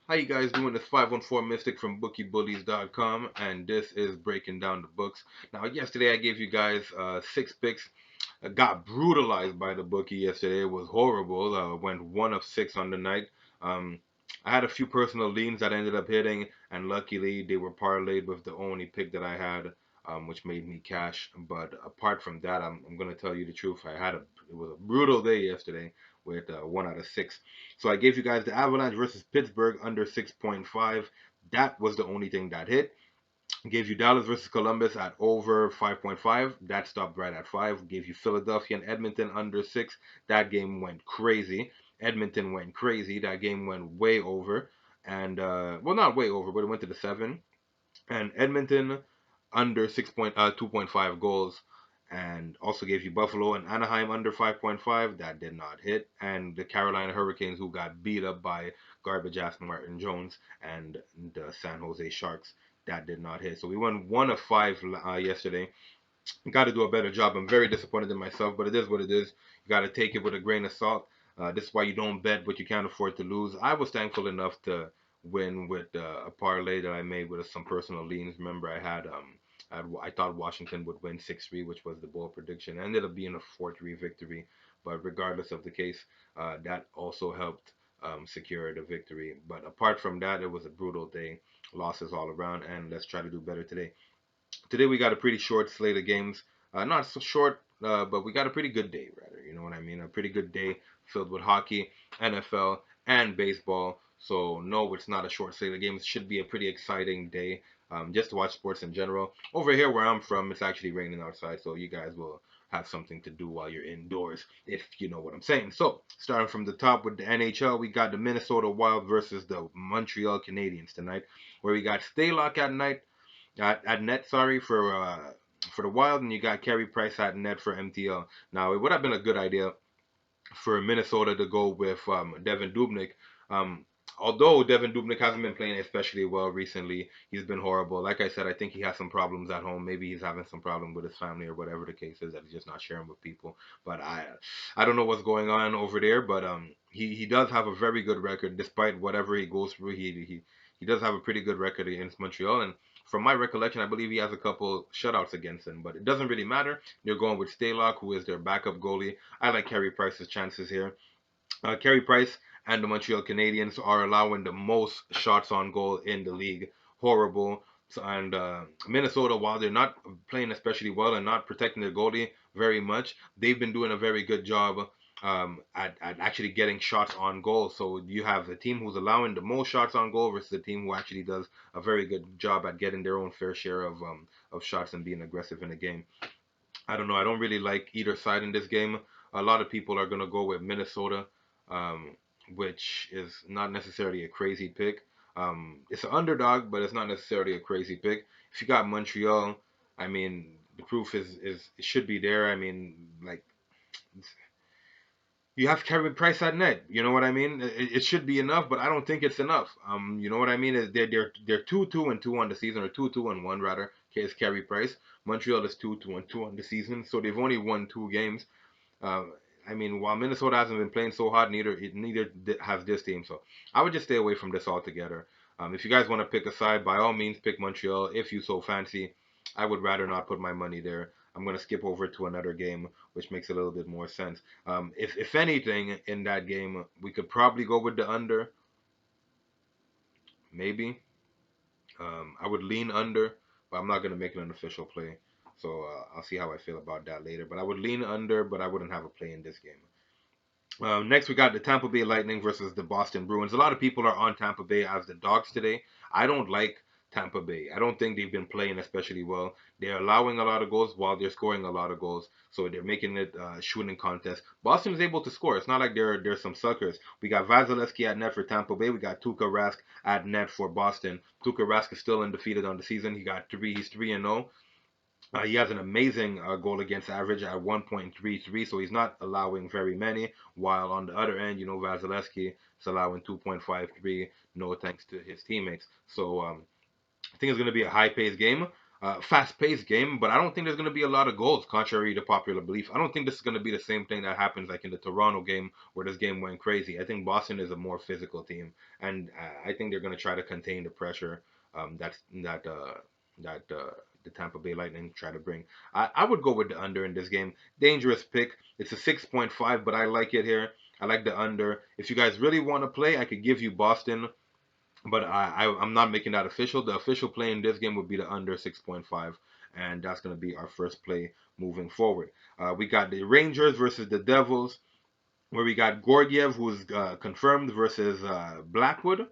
How you guys doing? It's 514 Mystic from BookieBullies.com, and this is breaking down the books. Now, yesterday I gave you guys six picks. I got brutalized by the bookie yesterday. It was horrible. Went one of six on the night. Um, I had a few personal leans that ended up hitting, and luckily they were parlayed with the only pick that I had, which made me cash. But apart from that, I'm gonna tell you the truth. It was a brutal day yesterday with one out of six. So I gave you guys the Avalanche versus Pittsburgh under 6.5. That was the only thing that hit. Gave you Dallas versus Columbus at over 5.5. That stopped right at 5. Gave you Philadelphia and Edmonton under 6. That game went crazy. Edmonton went crazy. That game went way over. And, well, not way over, but it went to the 7. And Edmonton under 2.5 goals, and also gave you Buffalo and Anaheim under 5.5. That did not hit, and the Carolina Hurricanes, who got beat up by garbage ass Martin Jones, and the San Jose Sharks. That did not hit. So we won one of five yesterday. Got to do a better job. I'm very disappointed in myself, but it is what it is. You got to take it with a grain of salt. This is why you don't bet what you can't afford to lose. I was thankful enough to win with a parlay that I made with some personal leans. Remember, I thought Washington would win 6-3, which was the bold prediction. It ended up being a 4-3 victory, but regardless of the case, that also helped secure the victory. But apart from that, it was a brutal day. Losses all around, and let's try to do better today. Today we got a pretty short slate of games. Not so short, but we got a pretty good day, rather. You know what I mean? A pretty good day filled with hockey, NFL, and baseball. So no, it's not a short slate of games. It should be a pretty exciting day, just to watch sports in general. Over here where I'm from, it's actually raining outside, so you guys will have something to do while you're indoors, if you know what I'm saying. So starting from the top with the NHL, we got the Minnesota Wild versus the Montreal Canadiens tonight, where we got Staylock at night at net, sorry, for the Wild, and you got Carey Price at net for MTL. Now, it would have been a good idea for Minnesota to go with Devin Dubnyk. Um, although Devin Dubnyk hasn't been playing especially well recently, he's been horrible. Like I said, I think he has some problems at home. Maybe he's having some problem with his family or whatever the case is that he's just not sharing with people. But I don't know what's going on over there. But he does have a very good record despite whatever he goes through. He does have a pretty good record against Montreal, and from my recollection, I believe he has a couple shutouts against him. But it doesn't really matter. They're going with Staylock, who is their backup goalie. I like Carey Price's chances here. Carey Price and the Montreal Canadiens are allowing the most shots on goal in the league. Horrible. So, and Minnesota, while they're not playing especially well and not protecting their goalie very much, they've been doing a very good job at actually getting shots on goal. So you have the team who's allowing the most shots on goal versus the team who actually does a very good job at getting their own fair share of shots and being aggressive in the game. I don't know. I don't really like either side in this game. A lot of people are gonna go with Minnesota, um, which is not necessarily a crazy pick. It's an underdog, but it's not necessarily a crazy pick. If you got Montreal, I mean, the proof is it should be there. I mean, like you have Kevin Price at net. You know what I mean? It should be enough, but I don't think it's enough. You know what I mean? They're 2-2-2 on the season, or 2-2-1 rather. Is Carey Price. Montreal is 2-2-2 on the season, so they've only won two games. Uh, I mean, while Minnesota hasn't been playing so hot, neither has this team. So I would just stay away from this altogether. If you guys want to pick a side, by all means, pick Montreal if you so fancy. I would rather not put my money there. I'm going to skip over to another game, which makes a little bit more sense. If anything, in that game, we could probably go with the under, maybe. I would lean under, but I'm not going to make it an official play. So I'll see how I feel about that later. But I would lean under, but I wouldn't have a play in this game. Next, we got the Tampa Bay Lightning versus the Boston Bruins. A lot of people are on Tampa Bay as the dogs today. I don't like Tampa Bay. I don't think they've been playing especially well. They're allowing a lot of goals while they're scoring a lot of goals, so they're making it a shooting contest. Boston is able to score. It's not like they're some suckers. We got Vasilevsky at net for Tampa Bay. We got Tuukka Rask at net for Boston. Tuukka Rask is still undefeated on the season. He's 3-0. He has an amazing goal against average at 1.33, so he's not allowing very many. While on the other end, Vasilevsky is allowing 2.53, no thanks to his teammates. So I think it's going to be a high-paced game. fast-paced game, but I don't think there's going to be a lot of goals, contrary to popular belief. I don't think this is going to be the same thing that happens like in the Toronto game where this game went crazy. I think Boston is a more physical team, and I think they're going to try to contain the pressure that the Tampa Bay Lightning try to bring. I would go with the under in this game. Dangerous pick. It's a 6.5, but I like it here. I like the under. If you guys really want to play, I could give you Boston, but I'm not making that official. The official play in this game would be the under 6.5, and that's going to be our first play moving forward. We got the Rangers versus the Devils, where we got Gorgiev, who's confirmed, versus Blackwood.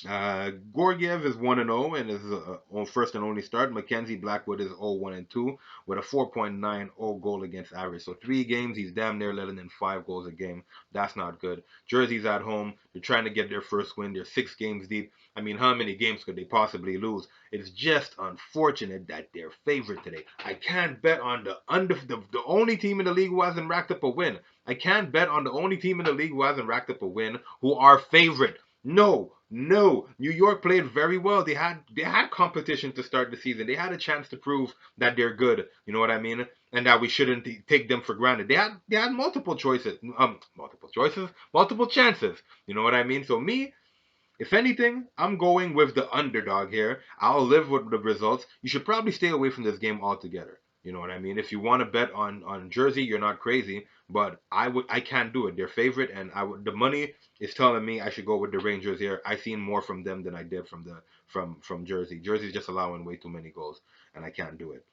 Gorgiev is 1-0 and is on first and only start. Mackenzie Blackwood is 0-1-2 with a 4.90 goal against average. So 3 games, he's damn near letting in 5 goals a game. That's not good. Jersey's at home. They're trying to get their first win. They're 6 games deep. I mean, how many games could they possibly lose? It's just unfortunate that they're favored today. I can't bet on the only team in the league who hasn't racked up a win. I can't bet on the only team in the league who hasn't racked up a win who are favorite. No, no. New York played very well. They had competition to start the season. They had a chance to prove that they're good. You know what I mean? And that we shouldn't take them for granted. They had multiple choices. Multiple choices, multiple chances. You know what I mean? So me, if anything, I'm going with the underdog here. I'll live with the results. You should probably stay away from this game altogether. You know what I mean? If you want to bet on Jersey, you're not crazy, but I can't do it. They're favorite, and the money is telling me I should go with the Rangers here. I seen more from them than I did from Jersey. Jersey's just allowing way too many goals, and I can't do it.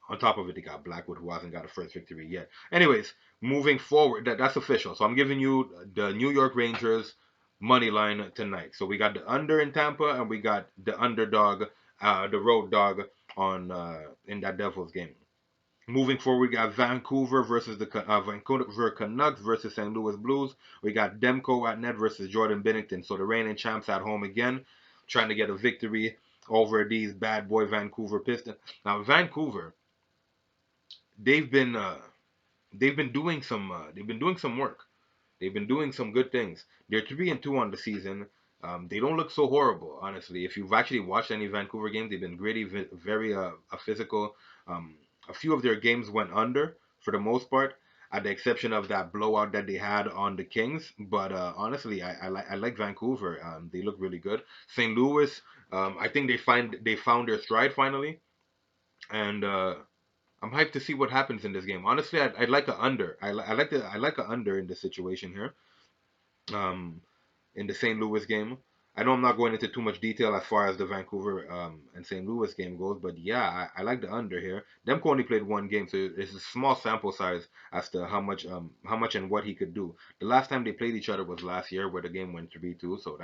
On top of it, they got Blackwood, who hasn't got a first victory yet. Anyways, moving forward, that's official. So I'm giving you the New York Rangers money line tonight. So we got the under in Tampa, and we got the underdog, the road dog on in that Devils game. Moving forward, we got Vancouver versus the Vancouver Canucks versus St. Louis Blues. We got Demko at net versus Jordan Binnington. So the reigning champs at home again, trying to get a victory over these bad boy Vancouver Pistons. Now Vancouver, they've been uh, they've been doing some work. They've been doing some good things. They're 3-2 on the season. They don't look so horrible, honestly. If you've actually watched any Vancouver games, they've been gritty, very physical. Um, a few of their games went under for the most part, at the exception of that blowout that they had on the Kings. But honestly, I like Vancouver. They look really good. St. Louis, I think they found their stride finally, and I'm hyped to see what happens in this game. Honestly, I'd like a under. I like a under in this situation here. Um, in the St. Louis game. I know I'm not going into too much detail as far as the Vancouver and St. Louis game goes, but yeah, I like the under here. Demko only played 1 game, so it's a small sample size as to how much and what he could do. The last time they played each other was last year, where the game went 3-2, so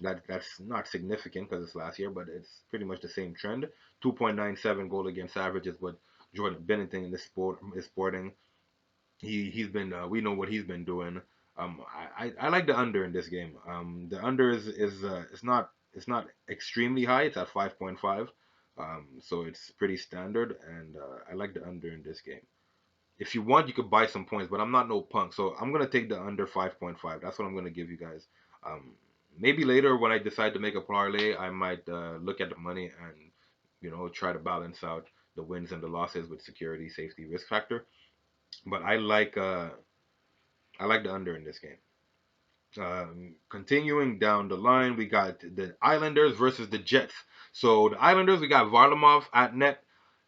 that's not significant because it's last year, but it's pretty much the same trend. 2.97 goal against average is what Jordan Binnington in this sport is sporting. He's been we know what he's been doing. I like the under in this game. The under is it's not extremely high. It's at 5.5. So it's pretty standard, and I like the under in this game. If you want, you could buy some points, but I'm not no punk, so I'm gonna take the under 5.5. That's what I'm gonna give you guys. Um, Maybe later when I decide to make a parlay, I might look at the money and try to balance out the wins and the losses with security, safety, risk factor. But I like the under in this game. Continuing down the line, we got the Islanders versus the Jets. So the Islanders, we got Varlamov at net,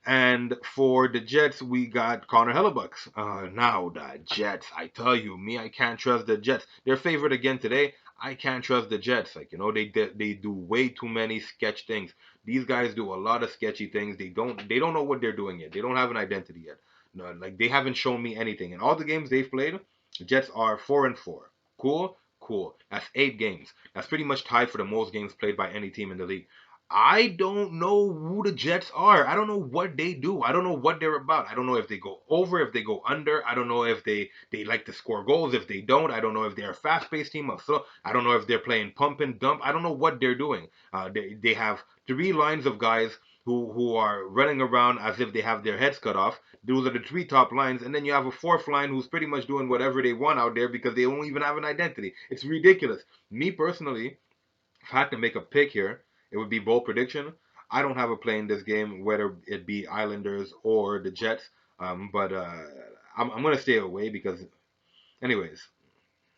and for the Jets, we got Connor Hellebucks. Now the Jets, I tell you, me, I can't trust the Jets. They're favored again today. I can't trust the Jets. Like they do way too many sketch things. These guys do a lot of sketchy things. They don't know what they're doing yet. They don't have an identity yet. No, like they haven't shown me anything. In all the games they've played, the Jets are 4-4. Cool. Cool. That's 8 games. That's pretty much tied for the most games played by any team in the league. I don't know who the Jets are. I don't know what they do. I don't know what they're about. I don't know if they go over, if they go under. I don't know if they like to score goals. If they don't, I don't know if they're a fast-paced team or slow. I don't know if they're playing pump and dump. I don't know what they're doing. They have 3 lines of guys who are running around as if they have their heads cut off. Those are the 3 top lines, and then you have a fourth line who's pretty much doing whatever they want out there because they don't even have an identity. It's ridiculous. Me personally, if I had to make a pick here, it would be bold prediction. I don't have a play in this game, whether it be Islanders or the Jets. But I'm gonna stay away because, anyways,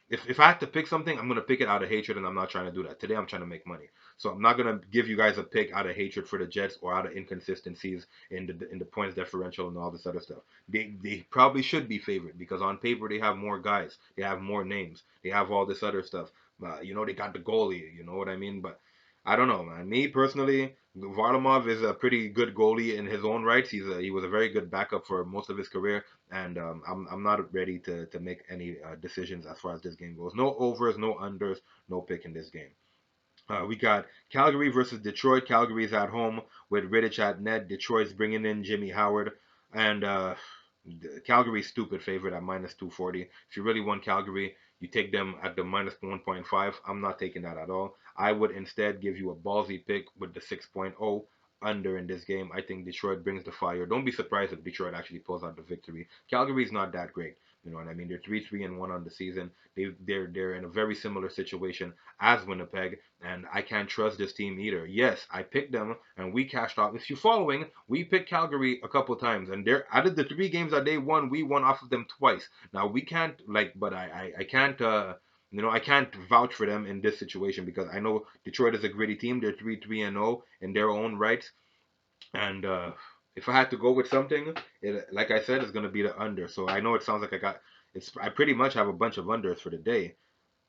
if I have to pick something, I'm gonna pick it out of hatred, and I'm not trying to do that. Today, I'm trying to make money, so I'm not gonna give you guys a pick out of hatred for the Jets or out of inconsistencies in the points differential and all this other stuff. They probably should be favored because on paper they have more guys, they have more names, they have all this other stuff. They got the goalie. You know what I mean? But I don't know, man. Me personally, Varlamov is a pretty good goalie in his own rights. He was a very good backup for most of his career, and I'm not ready to make any decisions as far as this game goes. No overs, no unders, no pick in this game. We got Calgary versus Detroit. Calgary's at home with Rittich at net. Detroit's bringing in Jimmy Howard, and Calgary's stupid favorite at minus 240. If you really want Calgary, you take them at the minus 1.5. I'm not taking that at all. I would instead give you a ballsy pick with the 6.0 under in this game. I think Detroit brings the fire. Don't be surprised if Detroit actually pulls out the victory. Calgary's not that great. You know what I mean? They're 3-3-1 on the season. They're in a very similar situation as Winnipeg, and I can't trust this team either. Yes, I picked them, and we cashed off. If you're following, we picked Calgary a couple times, and they're out of the 3 games that they won, we won off of them twice. Now we can't but I can't. I can't vouch for them in this situation because I know Detroit is a gritty team. They're 3-3-0 in their own rights, and if I had to go with something, like I said, it's gonna be the under. So I know it sounds like I pretty much have a bunch of unders for the day.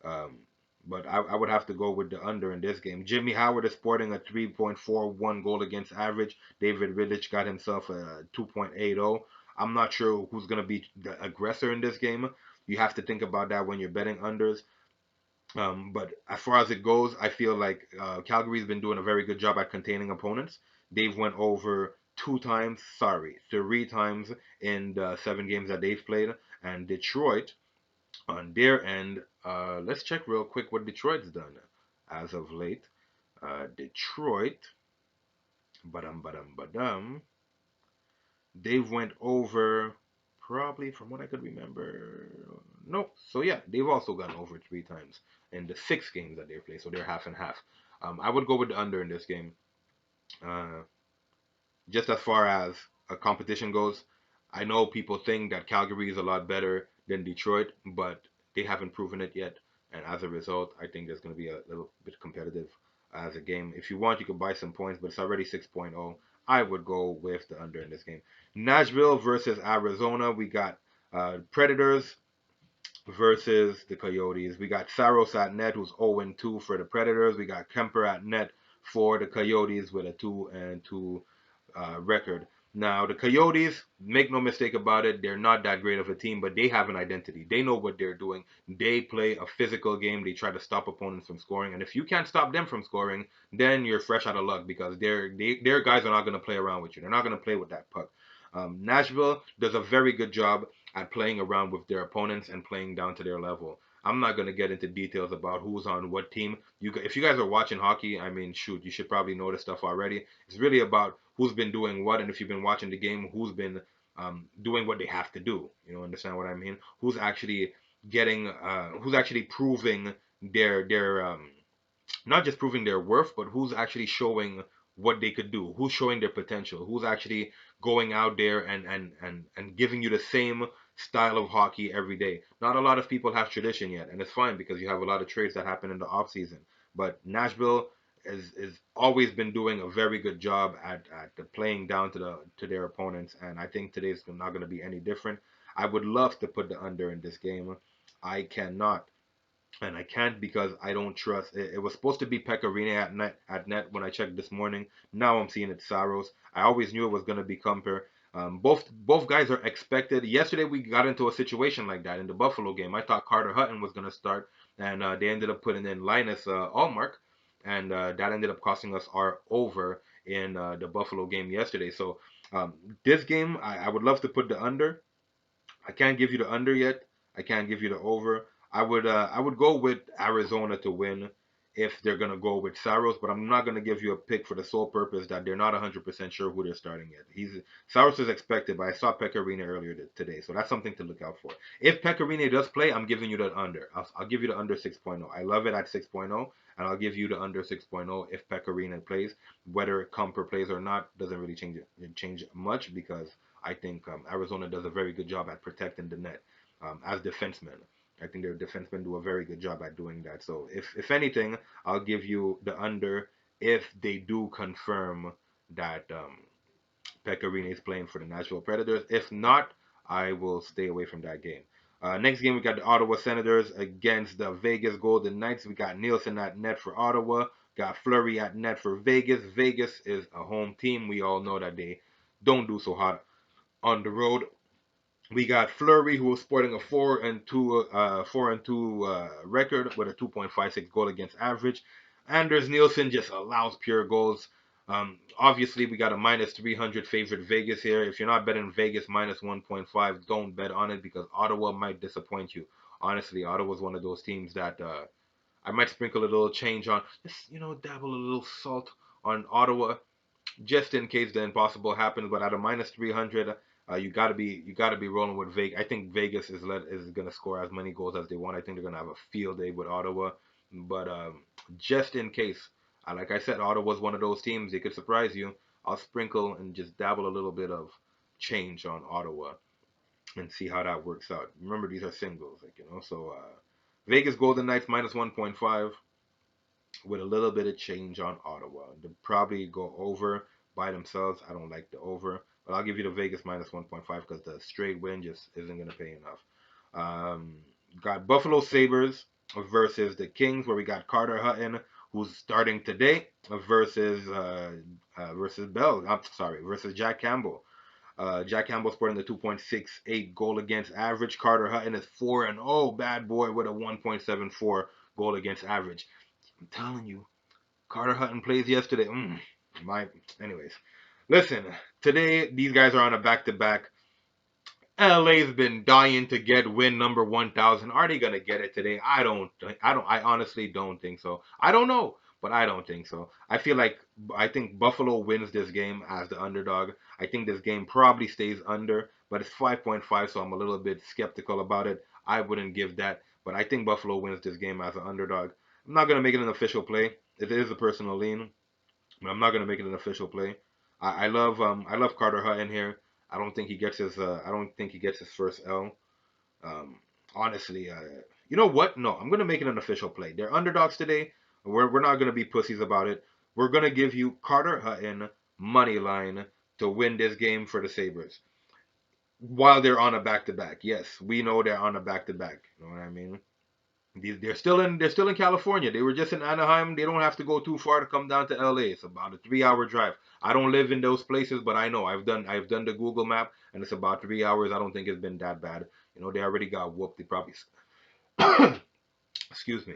Um, but I would have to go with the under in this game. Jimmy Howard is sporting a 3.41 goal against average. David Rittich got himself a 2.80. I'm not sure who's going to be the aggressor in this game. You have to think about that when you're betting unders. But as far as it goes, I feel like Calgary's been doing a very good job at containing opponents. They've went over 2 times, sorry, 3 times in the 7 games that they've played. And Detroit, on their end, let's check real quick what Detroit's done as of late. Detroit, badum, they've went over probably from what I could remember. No, so yeah, they've also gone over 3 times in the 6 games that they played, so they're half and half. I would go with the under in this game. Uh, just as far as a competition goes, I know people think that Calgary is a lot better than Detroit, but they haven't proven it yet. And as a result, I think there's going to be a little bit competitive as a game. If you want, you can buy some points, but it's already 6.0. I would go with the under in this game. Nashville versus Arizona. We got Predators versus the Coyotes. We got Saros at net, who's 0-2 for the Predators. We got Kemper at net for the Coyotes with a 2-2 record. Now, the Coyotes, make no mistake about it, they're not that great of a team, but they have an identity. They know what they're doing. They play a physical game. They try to stop opponents from scoring. And if you can't stop them from scoring, then you're fresh out of luck because their guys are not going to play around with you. They're not going to play with that puck. Nashville does a very good job at playing around with their opponents and playing down to their level. I'm not going to get into details about who's on what team. If you guys are watching hockey, I mean, shoot, you should probably know this stuff already. It's really about who's been doing what, and if you've been watching the game, who's been doing what they have to do. Understand what I mean? Who's actually proving their not just proving their worth, but who's actually showing what they could do, who's showing their potential, who's actually going out there and giving you the same style of hockey every day. Not a lot of people have tradition yet, and it's fine because you have a lot of trades that happen in the off season. But Nashville is always been doing a very good job at the playing down to their opponents, and I think today's not going to be any different. I would love to put the under in this game. I cannot, and I can't because I don't trust. It was supposed to be Pecorine at net when I checked this morning. Now I'm seeing it Saros. I always knew it was gonna be Kumper. Both guys are expected. Yesterday we got into a situation like that in the Buffalo game. I thought Carter Hutton was gonna start, and they ended up putting in Linus Allmark, and that ended up costing us our over in the Buffalo game yesterday. So this game I would love to put the under. I can't give you the under yet. I can't give you the over. I would go with Arizona to win if they're gonna go with Saros, but I'm not gonna give you a pick for the sole purpose that they're not 100% sure who they're starting yet. Saros is expected, but I saw Pecorine earlier today, so that's something to look out for. If Pecorine does play, I'm giving you the under. I'll give you the under 6.0. I love it at 6.0. and I'll give you the under 6.0 if Pecorino plays. Whether Comper plays or not doesn't really change much because I think Arizona does a very good job at protecting the net as defensemen. I think their defensemen do a very good job at doing that. So if anything, I'll give you the under if they do confirm that Pecorino is playing for the Nashville Predators. If not, I will stay away from that game. Next game, we got the Ottawa Senators against the Vegas Golden Knights. We got Nielsen at net for Ottawa. Got Fleury at net for Vegas. Vegas is a home team. We all know that they don't do so hot on the road. We got Fleury, who was sporting a 4-2 record with a 2.56 goal against average. Anders Nielsen just allows pure goals. Obviously, we got a minus 300 favorite Vegas here. If you're not betting Vegas minus 1.5, don't bet on it because Ottawa might disappoint you. Honestly, Ottawa's one of those teams that I might sprinkle a little change on. Just, dabble a little salt on Ottawa just in case the impossible happens. But at a minus 300, you gotta be rolling with Vegas. I think Vegas is gonna score as many goals as they want. I think they're gonna have a field day with Ottawa. But just in case, like I said, Ottawa's one of those teams. They could surprise you. I'll sprinkle and just dabble a little bit of change on Ottawa and see how that works out. Remember, these are singles, So Vegas Golden Knights minus 1.5 with a little bit of change on Ottawa. They'll probably go over by themselves. I don't like the over, but I'll give you the Vegas minus 1.5 because the straight win just isn't going to pay enough. Um, got Buffalo Sabres versus the Kings, where we got Carter Hutton, who's starting today, versus Bell. I'm sorry, versus Jack Campbell. Jack Campbell sporting the 2.68 goal against average. Carter Hutton is 4-0, bad boy with a 1.74 goal against average. I'm telling you, Carter Hutton plays yesterday. Anyways, listen. Today these guys are on a back-to-back. LA's been dying to get win number 1,000. Are they gonna get it today? I honestly don't think so. I don't know, but I don't think so. I think Buffalo wins this game as the underdog. I think this game probably stays under, but it's 5.5, so I'm a little bit skeptical about it. I wouldn't give that, but I think Buffalo wins this game as an underdog. I'm not gonna make it an official play. It is a personal lean, but I'm not gonna make it an official play. I love Carter Hutton here. I don't think he gets his first L. Um, honestly, you know what? No, I'm gonna make it an official play. They're underdogs today. We're not gonna be pussies about it. We're gonna give you Carter Hutton money line to win this game for the Sabres while they're on a back to back. Yes, we know they're on a back to back. You know what I mean? They're still in California. They were just in Anaheim. They don't have to go too far to come down to LA. It's about a 3 hour drive. I don't live in those places, but I know I've done the Google map and it's about 3 hours. I don't think it's been that bad. They already got whooped. They probably excuse me.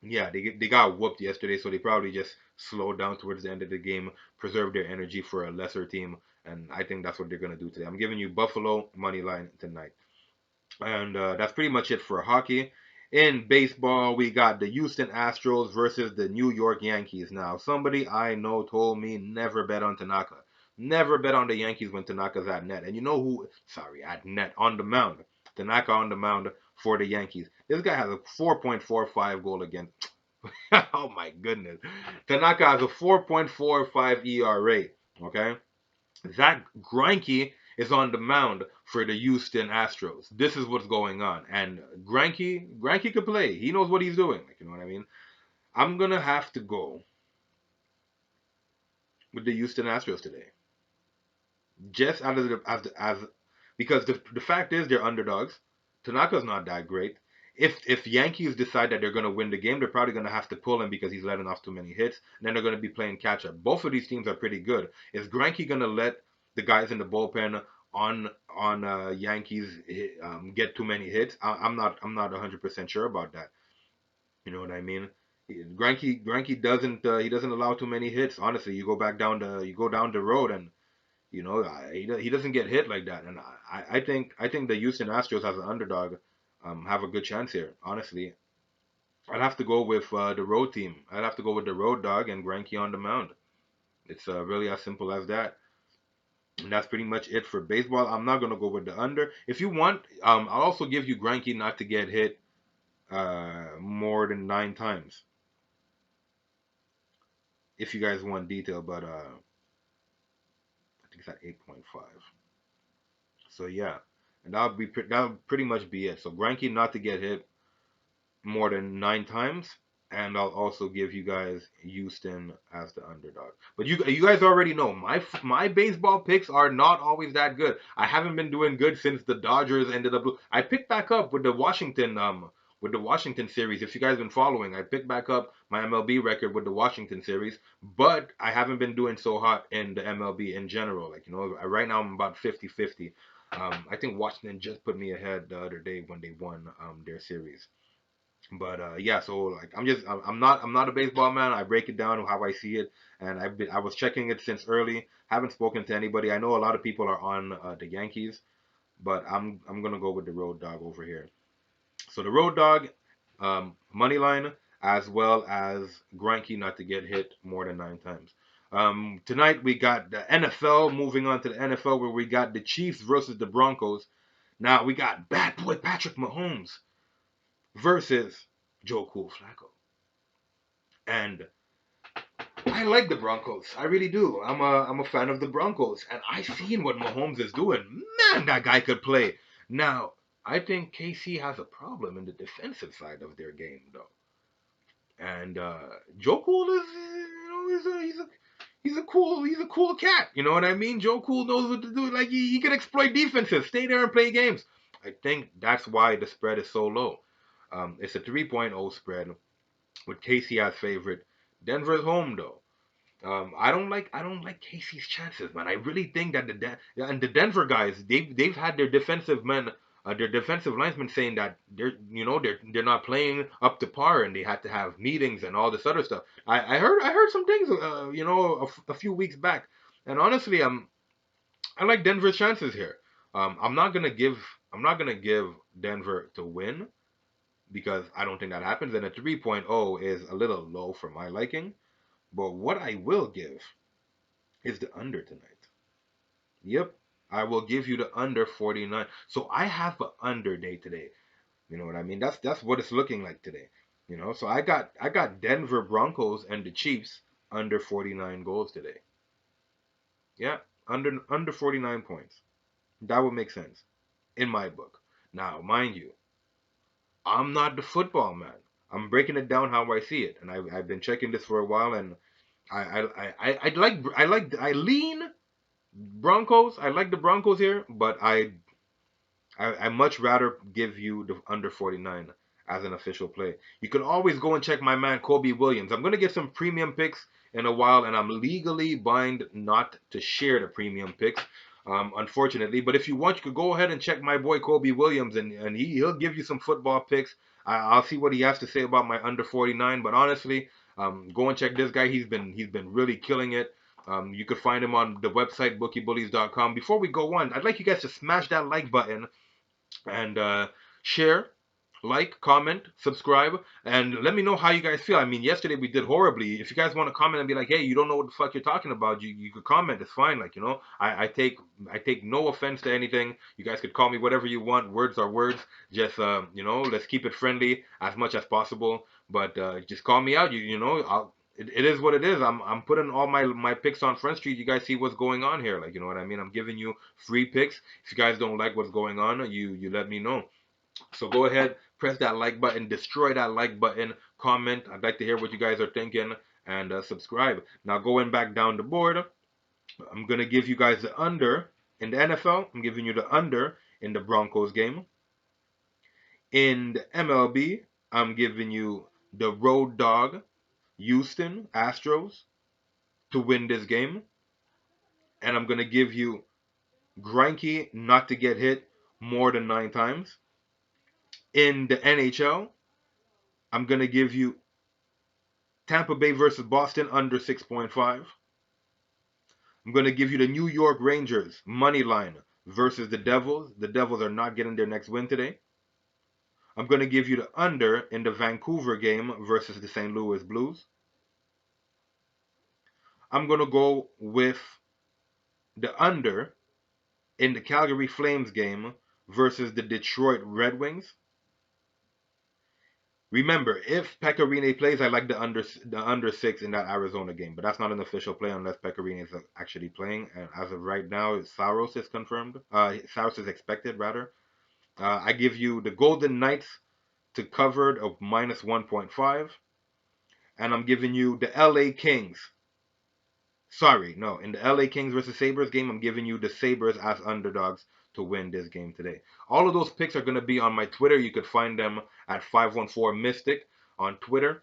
Yeah, they got whooped yesterday, so they probably just slowed down towards the end of the game, preserve their energy for a lesser team, and I think that's what they're gonna do today. I'm giving you Buffalo money line tonight. And that's pretty much it for hockey. In baseball, we got the Houston Astros versus the New York Yankees. Now, somebody I know told me never bet on Tanaka. Never bet on the Yankees when Tanaka's at net. And you know who? Sorry, at net, on the mound. Tanaka on the mound for the Yankees. This guy has a 4.45 goal against. Oh my goodness. Tanaka has a 4.45 ERA. Okay? Zach Greinke is on the mound for the Houston Astros. This is what's going on. And Greinke could play. He knows what he's doing. You know what I mean? I'm gonna have to go with the Houston Astros today. Just out of the as because the fact is they're underdogs. Tanaka's not that great. If Yankees decide that they're gonna win the game, they're probably gonna have to pull him because he's letting off too many hits. And then they're gonna be playing catch up. Both of these teams are pretty good. Is Greinke gonna let the guys in the bullpen on Yankees get too many hits? I'm not 100% sure about that. You know what I mean? Greinke doesn't allow too many hits. Honestly, you go down the road and he doesn't get hit like that, and I think the Houston Astros as an underdog have a good chance here. Honestly, I'd have to go with the road team. I'd have to go with the road dog and Greinke on the mound. It's really as simple as that. And that's pretty much it for baseball. I'm not gonna go with the under. If you want, I'll also give you Greinke not to get hit more than 9 times. if you guys want detail, but I think it's at 8.5. So yeah, and that'll pretty much be it. So Granky not to get hit more than 9 times, and I'll also give you guys Houston as the underdog. But you guys already know my baseball picks are not always that good. I haven't been doing good since the Dodgers ended up. I picked back up with the Washington series. If you guys been following, I picked back up my MLB record with the Washington series, but I haven't been doing so hot in the MLB in general. Like, right now I'm about 50-50. I think Washington just put me ahead the other day when they won their series. But yeah, so like I'm not a baseball man. I break it down how I see it, and I was checking it since early. Haven't spoken to anybody. I know a lot of people are on the Yankees, but I'm gonna go with the road dog over here. So the road dog, money line, as well as Greinke not to get hit more than 9 times. Tonight we got the NFL. Moving on to the NFL, where we got the Chiefs versus the Broncos. Now we got Bad Boy Patrick Mahomes versus Joe Cool Flacco. And I like the Broncos. I really do. I'm a fan of the Broncos, and I've seen what Mahomes is doing. Man, that guy could play. Now, I think KC has a problem in the defensive side of their game, though. And Joe Cool is, he's a cool cat. You know what I mean? Joe Cool knows what to do. Like he can exploit defenses, stay there and play games. I think that's why the spread is so low. It's a 3.0 spread with KC as favorite. Denver's home though. I don't like Casey's chances, man. I really think that and the Denver guys, they've had their defensive men, their defensive linemen saying that they're not playing up to par, and they had to have meetings and all this other stuff. I heard some things a few weeks back, and honestly, I like Denver's chances here. I'm not gonna give Denver to win because I don't think that happens, and a 3.0 is a little low for my liking. But what I will give is the under tonight. Yep. I will give you the under 49. So I have an under day today. You know what I mean? That's what it's looking like today. So I got Denver Broncos and the Chiefs under 49 goals today. Yeah, under 49 points. That would make sense in my book. Now, mind you, I'm not the football man. I'm breaking it down how I see it, and I've been checking this for a while, and I lean Broncos. I like the Broncos here, but I much rather give you the under 49 as an official play. You can always go and check my man Kobe Williams. I'm gonna get some premium picks in a while, and I'm legally bound not to share the premium picks, unfortunately. But if you want, you could go ahead and check my boy Kobe Williams, and he'll give you some football picks. I'll see what he has to say about my under 49. But honestly, go and check this guy. He's been really killing it. You could find him on the website bookiebullies.com. Before we go on, I'd like you guys to smash that like button and share, like, comment, subscribe, and let me know how you guys feel. I mean, yesterday we did horribly. If you guys want to comment and be like, "Hey, you don't know what the fuck you're talking about," you could comment. It's fine. Like, I take no offense to anything. You guys could call me whatever you want. Words are words. Just let's keep it friendly as much as possible. But just call me out. It is what it is. I'm putting all my picks on Front Street. You guys see what's going on here. Like, you know what I mean? I'm giving you free picks. If you guys don't like what's going on, you let me know. So go ahead, press that like button, destroy that like button, comment. I'd like to hear what you guys are thinking, and subscribe. Now going back down the board, I'm gonna give you guys the under in the NFL. I'm giving you the under in the Broncos game. In the MLB, I'm giving you the road dog, Houston Astros, to win this game, and I'm gonna give you Greinke not to get hit more than 9 times. In the NHL, I'm gonna give you Tampa Bay versus Boston under 6.5. I'm gonna give you the New York Rangers money line versus the Devils. The Devils are not getting their next win today. I'm gonna give you the under in the Vancouver game versus the St. Louis Blues. I'm gonna go with the under in the Calgary Flames game versus the Detroit Red Wings. Remember, if Pecorine plays, I like the under 6 in that Arizona game, but that's not an official play unless Pecorine is actually playing. And as of right now, Saros is confirmed. Saros is expected rather. I give you the Golden Knights to covered of -1.5, and I'm giving you the LA Kings. Sorry, no, in the LA Kings versus Sabres game, I'm giving you the Sabres as underdogs to win this game today. All of those picks are going to be on my Twitter. You could find them at 514 Mystic on Twitter.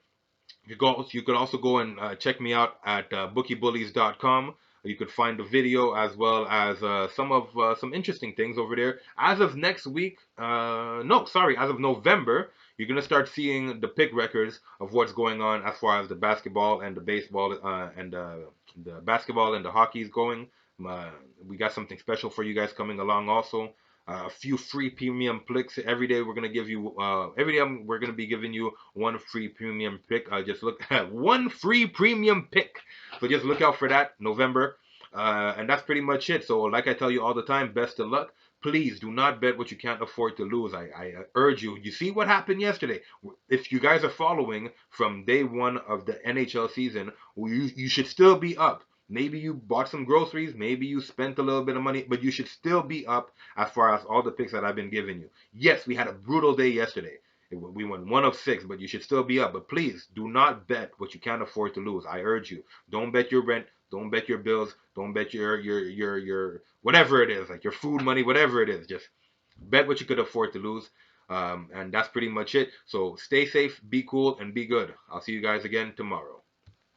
You could also go and check me out at bookiebullies.com. You could find the video as well as some interesting things over there. As of next week, no, sorry, as of November, you're gonna start seeing the pick records of what's going on as far as the basketball and the baseball and the basketball and the hockey is going. Uh, we got something special for you guys coming along also. A few free premium picks every day. We're gonna give you every day. We're gonna be giving you one free premium pick. Just look at one free premium pick. So just look out for that November, and that's pretty much it. So like I tell you all the time, best of luck. Please do not bet what you can't afford to lose. I urge you. You see what happened yesterday. If you guys are following from day one of the NHL season, you should still be up. Maybe you bought some groceries, maybe you spent a little bit of money, but you should still be up as far as all the picks that I've been giving you. Yes, we had a brutal day yesterday. We went 1 of 6, but you should still be up. But please do not bet what you can't afford to lose. I urge you. Don't bet your rent. Don't bet your bills. Don't bet your whatever it is, like your food money, whatever it is. Just bet what you could afford to lose. And that's pretty much it. So stay safe, be cool, and be good. I'll see you guys again tomorrow.